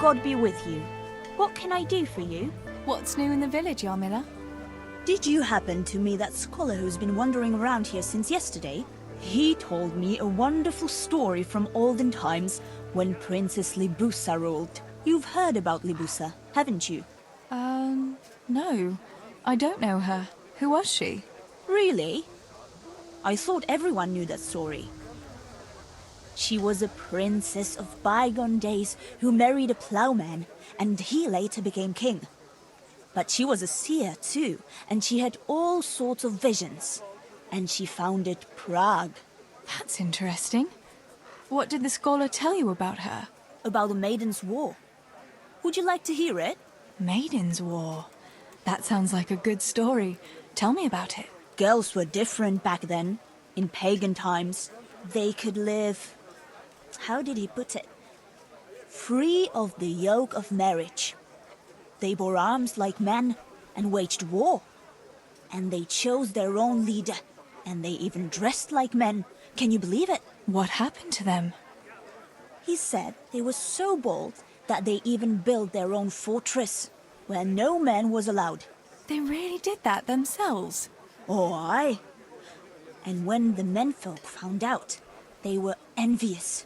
God be with you. What can I do for you? What's new in the village, Yarmila? Did you happen to meet that scholar who's been wandering around here since yesterday? He told me a wonderful story from olden times when Princess Libusa ruled. You've heard about Libusa, haven't you? No. I don't know her. Who was she? Really? I thought everyone knew that story. She was a princess of bygone days who married a plowman, and he later became king. But she was a seer too, and she had all sorts of visions. And she founded Prague. That's interesting. What did the scholar tell you about her? About the Maiden's War. Would you like to hear it? Maiden's War? That sounds like a good story. Tell me about it. Girls were different back then. In pagan times, they could live... How did he put it? Free of the yoke of marriage. They bore arms like men and waged war. And they chose their own leader. And they even dressed like men. Can you believe it? What happened to them? He said they were so bold that they even built their own fortress, where no man was allowed. They really did that themselves? Oh, aye. And when the menfolk found out, they were envious.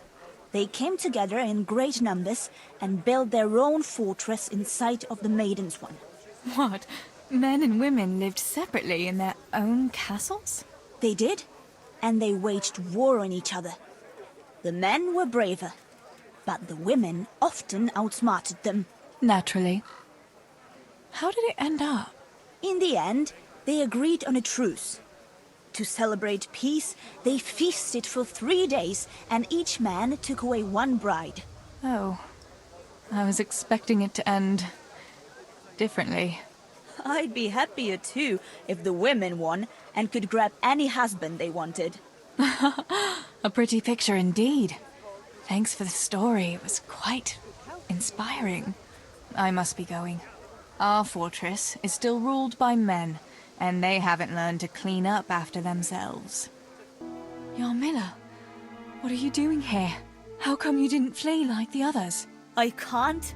They came together in great numbers and built their own fortress in sight of the Maiden's one. What? Men and women lived separately in their own castles? They did, and they waged war on each other. The men were braver, but the women often outsmarted them. Naturally. How did it end up? In the end, they agreed on a truce. To celebrate peace, they feasted for 3 days, and each man took away one bride. Oh. I was expecting it to end... differently. I'd be happier too if the women won and could grab any husband they wanted. A pretty picture indeed. Thanks for the story. It was quite inspiring. I must be going. Our fortress is still ruled by men, and they haven't learned to clean up after themselves. Yarmila, what are you doing here? How come you didn't flee like the others? I can't.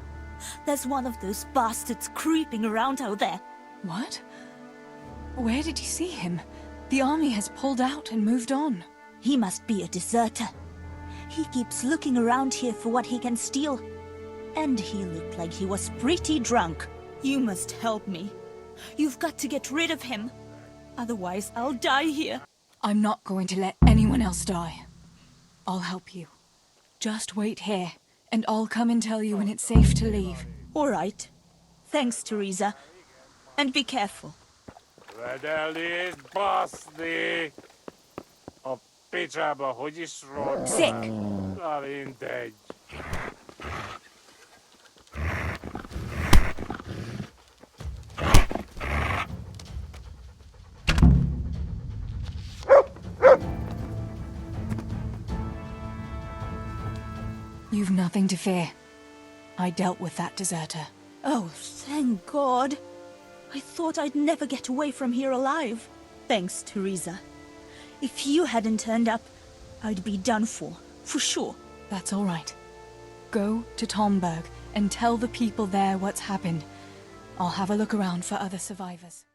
There's one of those bastards creeping around out there. What? Where did you see him? The army has pulled out and moved on. He must be a deserter. He keeps looking around here for what he can steal. And he looked like he was pretty drunk. You must help me. You've got to get rid of him. Otherwise, I'll die here. I'm not going to let anyone else die. I'll help you. Just wait here, and I'll come and tell you when it's safe to leave. All right. Thanks, Teresa. And be careful. Sick. You've nothing to fear. I dealt with that deserter. Oh, thank God. I thought I'd never get away from here alive. Thanks, Teresa. If you hadn't turned up, I'd be done for sure. That's all right. Go to Tomberg and tell the people there what's happened. I'll have a look around for other survivors.